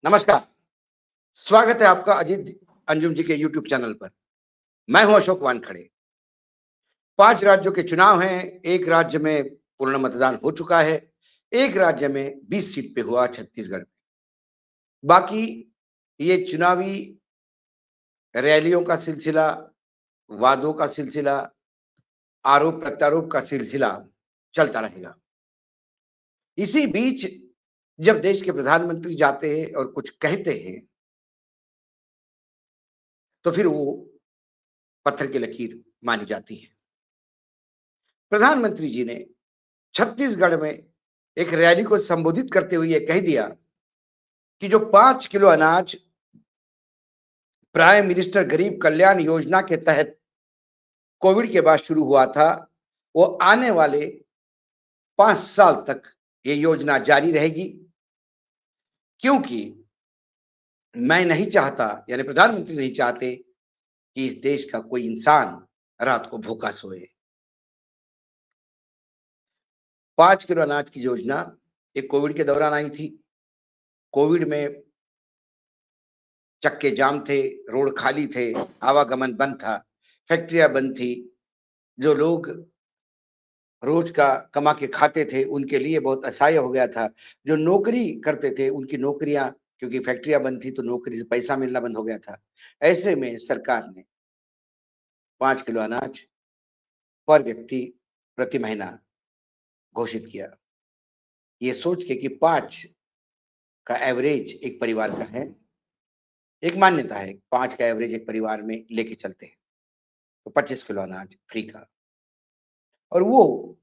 नमस्कार, स्वागत है आपका अजीत अंजुम जी के यूट्यूब चैनल पर। मैं हूं अशोक वानखड़े। 5 राज्यों के चुनाव हैं, एक राज्य में पूर्ण मतदान हो चुका है, एक राज्य में 20 सीट पे हुआ छत्तीसगढ़। बाकी ये चुनावी रैलियों का सिलसिला, वादों का सिलसिला, आरोप-प्रत्यारोप का सिलसिला चलता रहेगा। इसी बीच जब देश के प्रधानमंत्री जाते हैं और कुछ कहते हैं, तो फिर वो पत्थर की लकीर मानी जाती है। प्रधानमंत्री जी ने छत्तीसगढ़ में एक रैली को संबोधित करते हुए ये कह दिया कि जो 5 किलो अनाज प्राइम मिनिस्टर गरीब कल्याण योजना के तहत कोविड के बाद शुरू हुआ था, वो आने वाले 5 साल तक ये योजना जारी रहेगी। क्योंकि मैं नहीं चाहता, यानी प्रधानमंत्री नहीं चाहते कि इस देश का कोई इंसान रात को भूखा सोए। 5 किलो अनाज की योजना एक कोविड के दौरान आई थी। कोविड में चक्के जाम थे, रोड खाली थे, आवागमन बंद था, फैक्ट्रियाँ बंद थी। जो लोग रोज का कमा के खाते थे, उनके लिए बहुत असहाय हो गया था। जो नौकरी करते थे, उनकी नौकरियाँ, क्योंकि फैक्ट्रियाँ बंद थी, तो नौकरी से पैसा मिलना बंद हो गया था। ऐसे में सरकार ने 5 किलो अनाज पर व्यक्ति प्रति महीना घोषित किया। ये सोच के कि 5 का एवरेज एक परिवार का है, एक मान्यता है, 5 का एवरेज एक परिवार में लेके चलते हैं, तो 25 किलो अनाज फ्री का। और वो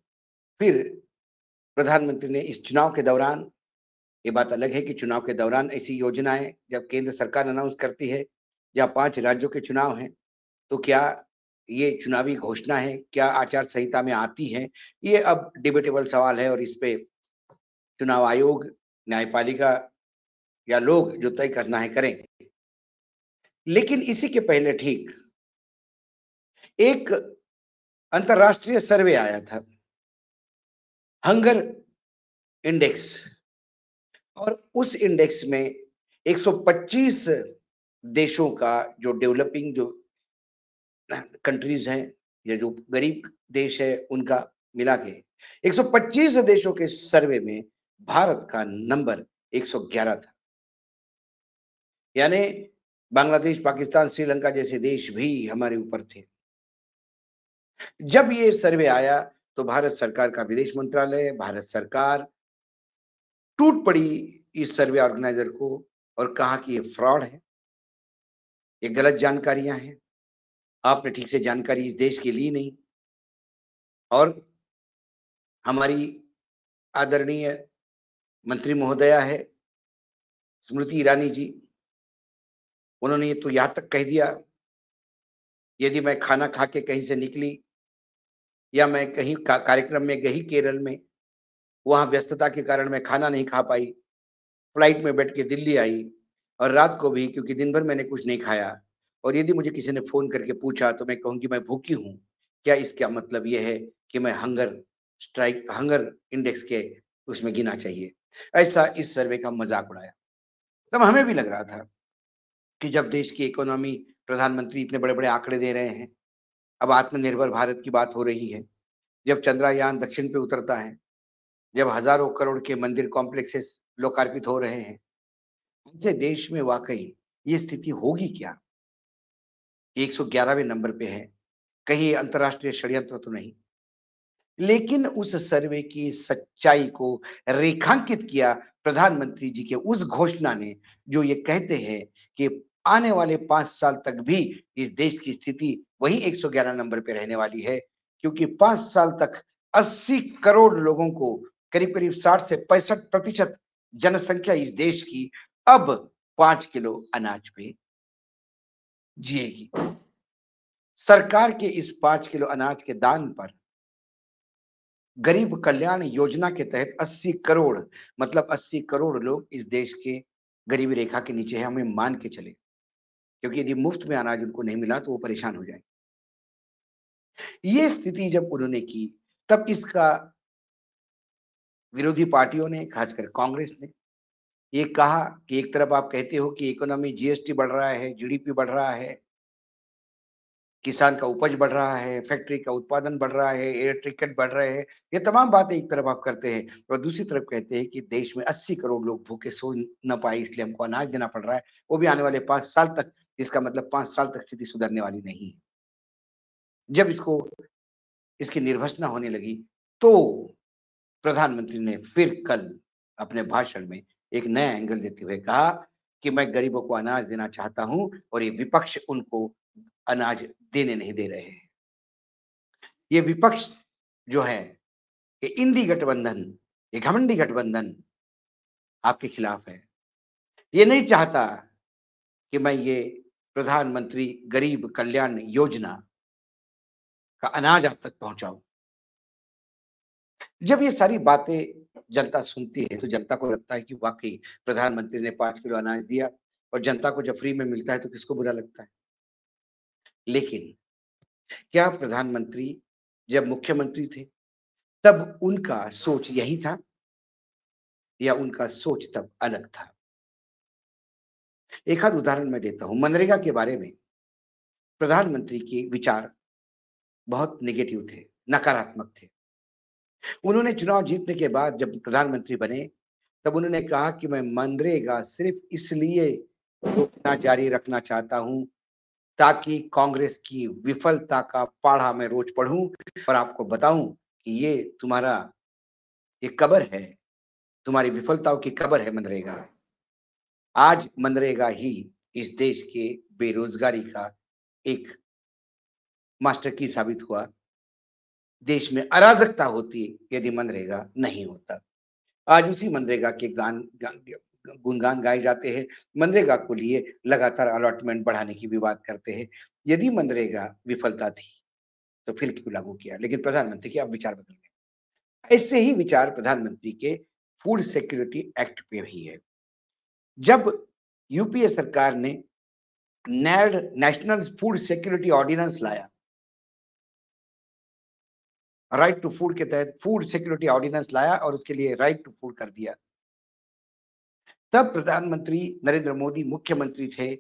फिर प्रधानमंत्री ने इस चुनाव के दौरान, ये बात अलग है कि चुनाव के दौरान ऐसी योजनाएँ जब केंद्र सरकार अनाउंस करती है, या 5 राज्यों के चुनाव हैं, तो क्या ये चुनावी घोषणा है? क्या आचार संहिता में आती है? ये अब डिबेटेबल सवाल है और इस पे चुनाव आयोग, न्यायपालिका या लोग जो तय करना है करें। लेकिन इसी के पहले ठीक एक अंतर्राष्ट्रीय सर्वे आया था, हंगर इंडेक्स, और उस इंडेक्स में 125 देशों का, जो डेवलपिंग जो कंट्रीज हैं या जो गरीब देश है, उनका मिला के 125 देशों के सर्वे में भारत का नंबर 111 था। यानी बांग्लादेश, पाकिस्तान, श्रीलंका जैसे देश भी हमारे ऊपर थे। जब ये सर्वे आया तो भारत सरकार का विदेश मंत्रालय, भारत सरकार टूट पड़ी इस सर्वे ऑर्गेनाइजर को और कहा कि ये फ्रॉड है, ये गलत जानकारियां हैं, आपने ठीक से जानकारी इस देश की ली नहीं। और हमारी आदरणीय मंत्री महोदया है स्मृति ईरानी जी, उन्होंने ये तो यहाँ तक कह दिया, यदि मैं खाना खा के कहीं से निकली या मैं कहीं कार्यक्रम में गई केरल में, वहां व्यस्तता के कारण मैं खाना नहीं खा पाई, फ्लाइट में बैठ के दिल्ली आई और रात को भी, क्योंकि दिन भर मैंने कुछ नहीं खाया, और यदि मुझे किसी ने फोन करके पूछा तो मैं कहूंगी मैं भूखी हूँ, क्या इसका मतलब यह है कि मैं हंगर इंडेक्स के उसमें गिना चाहिए? ऐसा इस सर्वे का मजाक उड़ाया। तब हमें भी लग रहा था कि जब देश की इकोनॉमी, प्रधानमंत्री इतने बड़े-बड़े आंकड़े दे रहे हैं, अब आत्मनिर्भर भारत की बात हो रही है, जब चंद्रयान दक्षिण पे उतरता है, जब हज़ारों करोड़ के मंदिर कॉम्प्लेक्सेस लोकार्पित हो रहे हैं, ऐसे देश में वाक़ई ये स्थिति होगी क्या? 111वें नंबर पे है, कहीं ये अंतर्राष्ट्रीय षड्यंत्र तो नहीं? लेकिन उस सर्वे की सच्चाई को रेखांकित किया प्रधानमंत्री जी के उस घोषणा ने, जो ये कहते हैं कि आने वाले 5 साल तक भी इस देश की स्थिति वही 111 नंबर पे रहने वाली है, क्योंकि 5 साल तक 80 करोड़ लोगों को, करीब-करीब 60 से 65% जनसंख्या इस देश की अब 5 किलो अनाज पे जिएगी। सरकार के इस 5 किलो अनाज के दान पर गरीब कल्याण योजना के तहत 80 करोड़, मतलब 80 करोड़ लोग इस देश के गरीबी रेखा के नीचे हैं, हमें मान के चले, क्योंकि यदि मुफ्त में अनाज उनको नहीं मिला तो वो परेशान हो जाएंगे। ये स्थिति जब उन्होंने की, तब इसका विरोधी पार्टियों ने, खासकर कांग्रेस ने, ये कहा कि एक तरफ आप कहते हो कि इकोनॉमी जीएसटी बढ़ रहा है, जीडीपी बढ़ रहा है, किसान का उपज बढ़ रहा है, फैक्ट्री का उत्पादन बढ़ रहा है, एयर टिकट बढ़ रहे हैं। ये तमाम बातें एक तरफ आप करते हैं और दूसरी तरफ कहते हैं कि देश में 80 करोड़ लोग भूखे सो न पाए इसलिए हमको अनाज देना पड़ रहा है, वो भी आने वाले 5 साल तक। इसका मतलब 5 साल तक स्थिति सुधरने वाली नहीं है। जब इसकी निर्भसना होने लगी, तो प्रधानमंत्री ने फिर कल अपने भाषण में एक नया एंगल देते हुए कहा कि मैं गरीबों को अनाज देना चाहता हूं और ये विपक्ष उनको अनाज देने नहीं दे रहे हैं। ये विपक्ष जो है, ये इंडी गठबंधन, ये घमंडी गठबंधन आपके खिलाफ है। ये नहीं चाहता कि मैं ये प्रधानमंत्री गरीब कल्याण योजना का अनाज आप तक पहुंचाऊं। जब ये सारी बातें जनता सुनती है, तो जनता को लगता है कि वाक़ई प्रधानमंत्री ने 5 किलो अनाज दिया और जनता को जब फ्री में मिलता है, तो किसको बुरा लगता है? लेकिन क्या प्रधानमंत्री जब मुख्यमंत्री थे, तब उनका सोच यही था या उनका सोच तब अलग था? एक आध उदाहरण मैं देता हूँ। मनरेगा के बारे में प्रधानमंत्री के विचार बहुत नेगेटिव थे, नकारात्मक थे। उन्होंने चुनाव जीतने के बाद जब प्रधानमंत्री बने, तब उन्होंने कहा कि मैं मनरेगा सिर्फ इसलिए रोकना जारी रखना चाहता हूं ताकि कांग्रेस की विफलता का पाढ़ा मैं रोज पढ़ूं और आपको बताऊं कि ये तुम्हारा एक कब्र है, तुम्हारी विफलताओं की कब्र है मनरेगा। आज मनरेगा ही इस देश के बेरोजगारी का एक मास्टर की साबित हुआ। देश में अराजकता होती यदि मनरेगा नहीं होता। आज उसी मनरेगा के गुणगान गाए जाते हैं। मनरेगा को लिए लगातार अलॉटमेंट बढ़ाने की भी बात करते हैं। यदि मनरेगा विफलता थी, तो फिर क्यों लागू किया? लेकिन प्रधानमंत्री के अब विचार बदल गए। ऐसे ही विचार प्रधानमंत्री के फूड सिक्योरिटी एक्ट पे भी है। जब यूपीए सरकार ने नेशनल फूड सिक्योरिटी ऑर्डिनेंस लाया, राइट टू फूड के तहत फूड सिक्योरिटी ऑर्डिनेंस लाया और उसके लिए राइट टू फूड कर दिया, तब प्रधानमंत्री नरेंद्र मोदी मुख्यमंत्री थे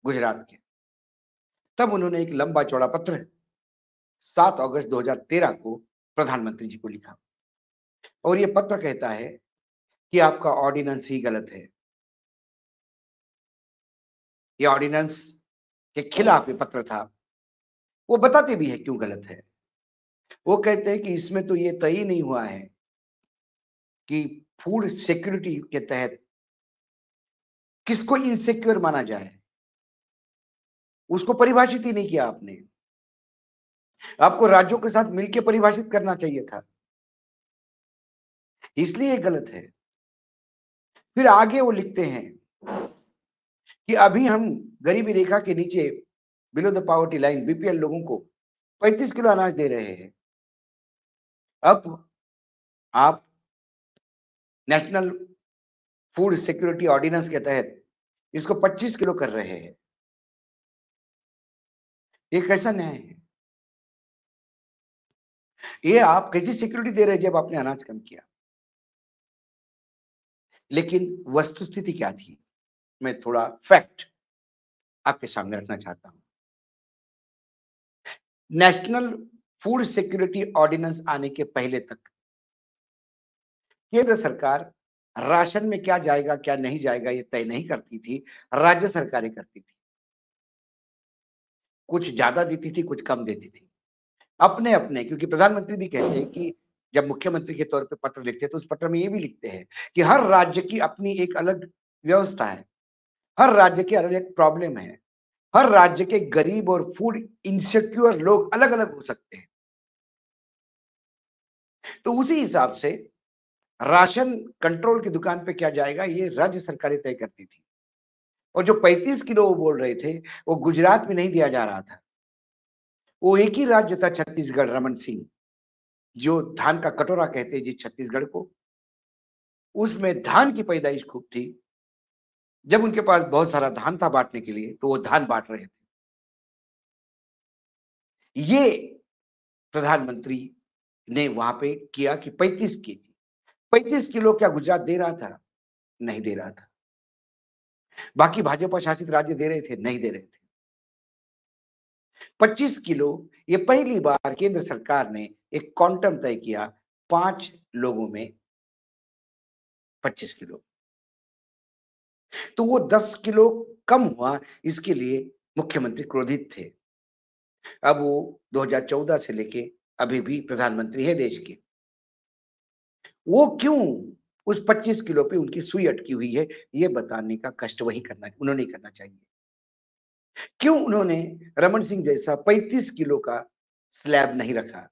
गुजरात के। तब उन्होंने एक लंबा चौड़ा पत्र 7 अगस्त 2013 को प्रधानमंत्री जी को लिखा और ये पत्र कहता है कि आपका ऑर्डिनेंस ही गलत है। ये ऑर्डिनेंस के खिलाफ ये पत्र था। वो बताते भी है क्यों गलत है। वो कहते हैं कि इसमें तो ये तय ही नहीं हुआ है कि फूड सिक्योरिटी के तहत किसको इनसिक्योर माना जाए। उसको परिभाषित ही नहीं किया आपने। आपको राज्यों के साथ मिलकर परिभाषित करना चाहिए था, इसलिए गलत है। फिर आगे वो लिखते हैं कि अभी हम गरीबी रेखा के नीचे below the poverty line BPL लोगों को 35 किलो अनाज दे रहे हैं। अब आप नेशनल फूड सिक्योरिटी ऑर्डिनेंस के तहत इसको 25 किलो कर रहे हैं। ये कैसा न्याय है? ये आप कैसी सिक्योरिटी दे रहे हैं जब आपने अनाज कम किया? लेकिन वस्तुस्थिति क्या थी, मैं थोड़ा फैक्ट आपके सामने रखना चाहता हूं। नेशनल फूड सिक्योरिटी ऑर्डिनेंस आने के पहले तक केंद्र सरकार राशन में क्या जाएगा क्या नहीं जाएगा ये तय नहीं करती थी, राज्य सरकारें करती थी। कुछ ज्यादा देती थी, कुछ कम देती थी, अपने अपने। क्योंकि प्रधानमंत्री भी कहते हैं कि जब मुख्यमंत्री के तौर पे पत्र लिखते हैं तो उस पत्र में ये भी लिखते हैं कि हर राज्य की अपनी एक अलग व्यवस्था है, हर राज्य की अलग एक प्रॉब्लम है, हर राज्य के गरीब और फूड इनसिक्योर लोग अलग अलग हो सकते हैं। तो उसी हिसाब से राशन कंट्रोल की दुकान पे क्या जाएगा ये राज्य सरकारें तय करती थी। और जो 35 किलो वो बोल रहे थे, वो गुजरात में नहीं दिया जा रहा था। वो एक ही राज्य था छत्तीसगढ़, रमन सिंह, जो धान का कटोरा कहते हैं जिस छत्तीसगढ़ को, उसमें धान की पैदाइश खूब थी। जब उनके पास बहुत सारा धान था बांटने के लिए, तो वो धान बांट रहे थे। ये प्रधानमंत्री ने वहां पे किया कि 35 की थी। 35 किलो क्या गुजरात दे रहा था? नहीं दे रहा था। बाकी भाजपा शासित राज्य दे रहे थे? नहीं दे रहे थे। 25 किलो ये पहली बार केंद्र सरकार ने एक क्वांटम तय किया, 5 लोगों में 25 किलो। तो वो 10 किलो कम हुआ, इसके लिए मुख्यमंत्री क्रोधित थे। अब वो 2014 से लेके अभी भी प्रधानमंत्री है देश के। वो क्यों उस 25 किलो पे उनकी सुई अटकी हुई है, ये बताने का कष्ट उन्होंने ही करना चाहिए। क्यों उन्होंने रमन सिंह जैसा 35 किलो का स्लैब नहीं रखा?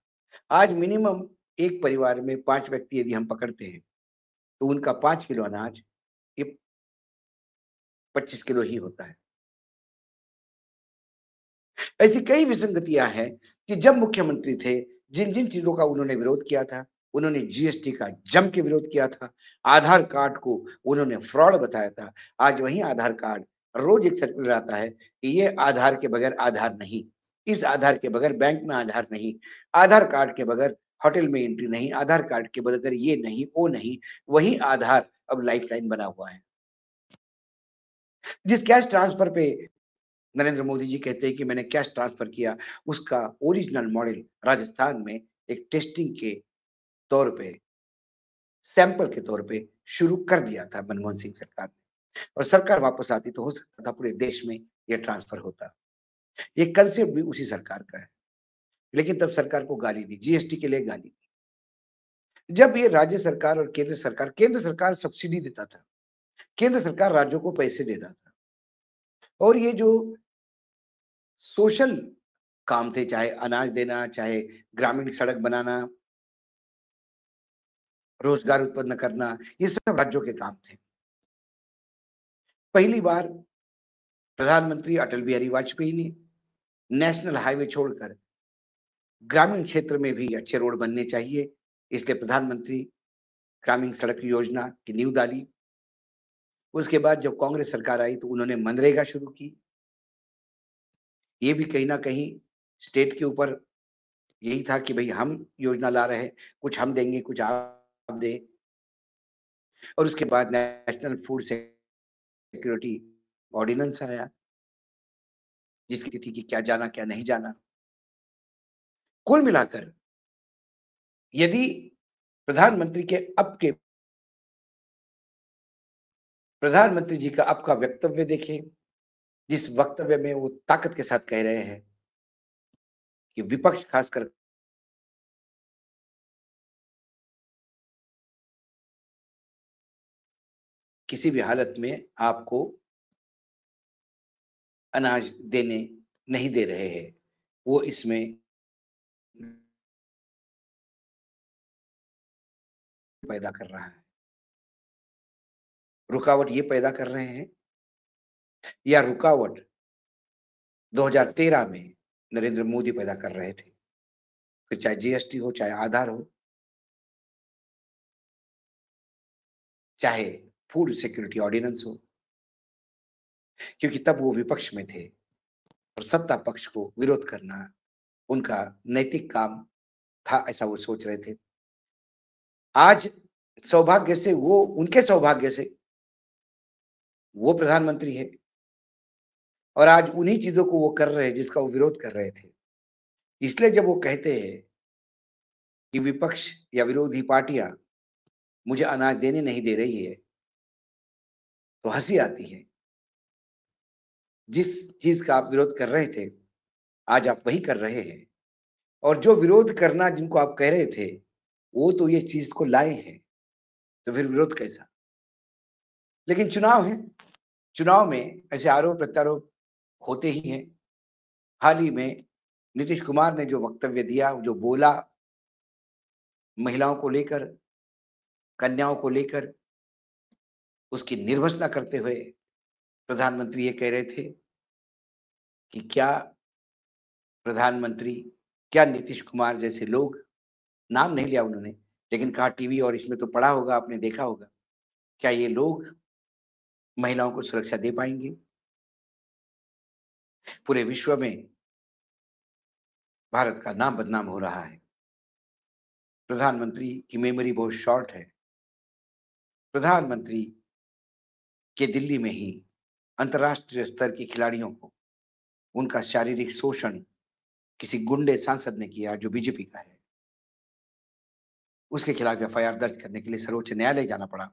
आज मिनिमम एक परिवार में 5 व्यक्ति यदि हम पकड़ते हैं, तो उनका 5 किलो अनाज ये 25 किलो ही होता है। ऐसी कई विसंगतियां हैं कि जब मुख्यमंत्री थे, जिन-जिन चीजों का उन्होंने विरोध किया था, उन्होंने जीएसटी का जम के विरोध किया था, आधार कार्ड को उन्होंने फ्रॉड बताया था। आज वही आधार कार्ड रोज एक सर्कुलर आता है कि ये आधार के बगैर आधार नहीं, इस आधार के बगैर बैंक में आधार नहीं, आधार कार्ड के बगैर होटल में एंट्री नहीं, आधार कार्ड के बगैर ये नहीं, वो नहीं, वही आधार अब लाइफलाइन बना हुआ है। जिस कैश ट्रांसफर पे नरेंद्र मोदी जी कहते हैं कि मैंने कैश ट्रांसफर किया, उसका ओरिजिनल मॉडल राजस्थान में एक टेस्टिंग के तौर पे, सैंपल के तौर पे शुरू कर दिया था मनमोहन सिंह सरकार ने। और सरकार वापस आती तो हो सकता था पूरे देश में ये ट्रांसफर होता। ये कंसेप्ट भी उसी सरकार का है। लेकिन तब सरकार को गाली दी, जीएसटी के लिए गाली दी। जब ये राज्य सरकार और केंद्र सरकार सब्सिडी देता था, केंद्र सरकार राज्यों को पैसे देता था। और ये जो सोशल काम थे, चाहे अनाज देना, चाहे ग्रामीण सड़क बनाना, रोजगार उत्पन्न करना, ये सब राज्यों के काम थे। पहली बार प्रधानमंत्री अटल बिहारी वाजपेयी ने नेशनल हाईवे छोड़कर ग्रामीण क्षेत्र में भी अच्छे रोड बनने चाहिए, इसलिए प्रधानमंत्री ग्रामीण सड़क योजना की नींव डाली। उसके बाद जब कांग्रेस सरकार आई तो उन्होंने मनरेगा शुरू की। ये भी कहीं न कहीं स्टेट के ऊपर यही था कि भई हम योजना ला रहे हैं, कुछ हम देंगे, कुछ आप दें। और उसके बाद नेशनल फूड सिक्योरिटी ऑर्डिनेंस आया, जिसकी थी कि क्या जाना, क्या नहीं जाना। कुल मिलाकर यदि प्रधानमंत्री के अब के प्रधानमंत्री जी का अब का वक्तव्य देखें, जिस वक्तव्य में वो ताकत के साथ कह रहे हैं कि विपक्ष खासकर किसी भी हालत में आपको अनाज देने नहीं दे रहे हैं। वो इसमें पैदा कर रहा है। रुकावट ये पैदा कर रहे हैं या रुकावट 2013 में नरेंद्र मोदी पैदा कर रहे थे। फिर चाहे जीएसटी हो, चाहे आधार हो, चाहे फूड सिक्योरिटी ऑर्डिनेंस हो, क्योंकि तब वो विपक्ष में थे और सत्ता पक्ष को विरोध करना उनका नैतिक काम था, ऐसा वो सोच रहे थे। आज सौभाग्य से वो उनके सौभाग्य से वो प्रधानमंत्री है और आज उन्हीं चीज़ों को वो कर रहे हैं जिसका वो विरोध कर रहे थे। इसलिए जब वो कहते हैं कि विपक्ष या विरोधी पार्टियाँ मुझे अनाज देने नहीं दे रही है, तो हँसी आती है। जिस चीज़ का आप विरोध कर रहे थे, आज आप वही कर रहे हैं और जो विरोध करना जिनको आप कह रहे थे, वो तो ये चीज़ को लाए हैं, तो फिर विरोध कैसा? लेकिन चुनाव है, चुनाव में ऐसे आरोप-प्रत्यारोप होते ही हैं। हाल ही में नीतीश कुमार ने जो वक्तव्य दिया, जो बोला महिलाओं को लेकर, कन्याओं को लेकर, उसकी निर्वचना करते हुए प्रधानमंत्री ये कह रहे थे कि प्रधानमंत्री क्या नीतीश कुमार जैसे लोग, नाम नहीं लिया उन्होंने, लेकिन कहा टीवी और इसमें तो पढ़ा होगा, आपने देखा होगा, क्या ये लोग महिलाओं को सुरक्षा दे पाएँगे? पूरे विश्व में भारत का नाम बदनाम हो रहा है। प्रधानमंत्री की मेमोरी बहुत शॉर्ट है। प्रधानमंत्री के दिल्ली में ही अंतर्राष्ट्रीय स्तर के खिलाड़ियों को उनका शारीरिक शोषण किसी गुंडे सांसद ने किया जो बीजेपी का है, उसके खिलाफ एफआईआर दर्ज करने के लिए सर्वोच्च न्यायालय जाना पड़ा।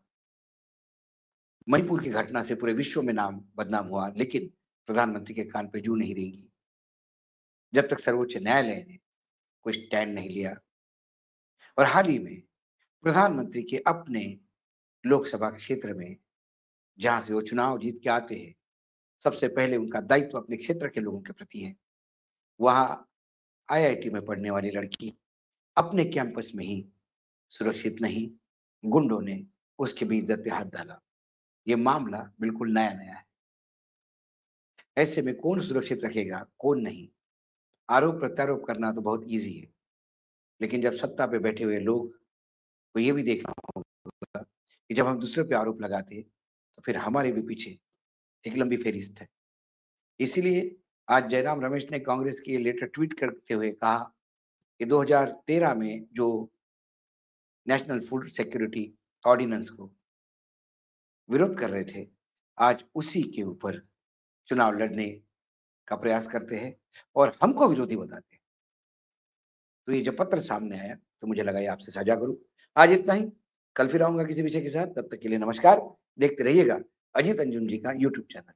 मणिपुर की घटना से पूरे विश्व में नाम बदनाम हुआ, लेकिन प्रधानमंत्री के कान पे जू नहीं रेंगी जब तक सर्वोच्च न्यायालय ने कोई स्टैंड नहीं लिया। और हाल ही में प्रधानमंत्री के अपने लोकसभा क्षेत्र में, जहां से वो चुनाव जीत के आते हैं, सबसे पहले उनका दायित्व अपने क्षेत्र के लोगों के प्रति है। वहां आईआईटी में पढ़ने वाली लड़की अपने कैंपस में ही सुरक्षित नहीं, गुंडों ने उसके भी इज्जत पे हाथ डाला। ये मामला बिल्कुल नया नया है। ऐसे में कौन सुरक्षित रखेगा, कौन नहीं? आरोप प्रत्यारोप करना तो बहुत ईजी है, लेकिन जब सत्ता पे बैठे हुए लोग को ये भी देखना होगा कि जब हम दूसरों पे आरोप लगाते हैं, तो फिर हमारे भी पीछे एक लंबी फेरिस्त है। इसीलिए आज जयराम रमेश ने कांग्रेस की ये लेटर ट्वीट करते हुए कहा कि 2013 में जो नेशनल फूड सिक्योरिटी ऑर्डिनेंस को विरोध कर रहे थे, आज उसी के ऊपर चुनाव लड़ने का प्रयास करते हैं और हमको विरोधी बताते हैं। तो ये जब पत्र सामने आया तो मुझे लगा ये आपसे साझा करूं। आज इतना ही। कल फिर आऊंगा किसी विषय के साथ। तब तक के लिए नमस्कार। देखते रहिएगा अजीत अंजुन जी का यूट्यूब चैनल।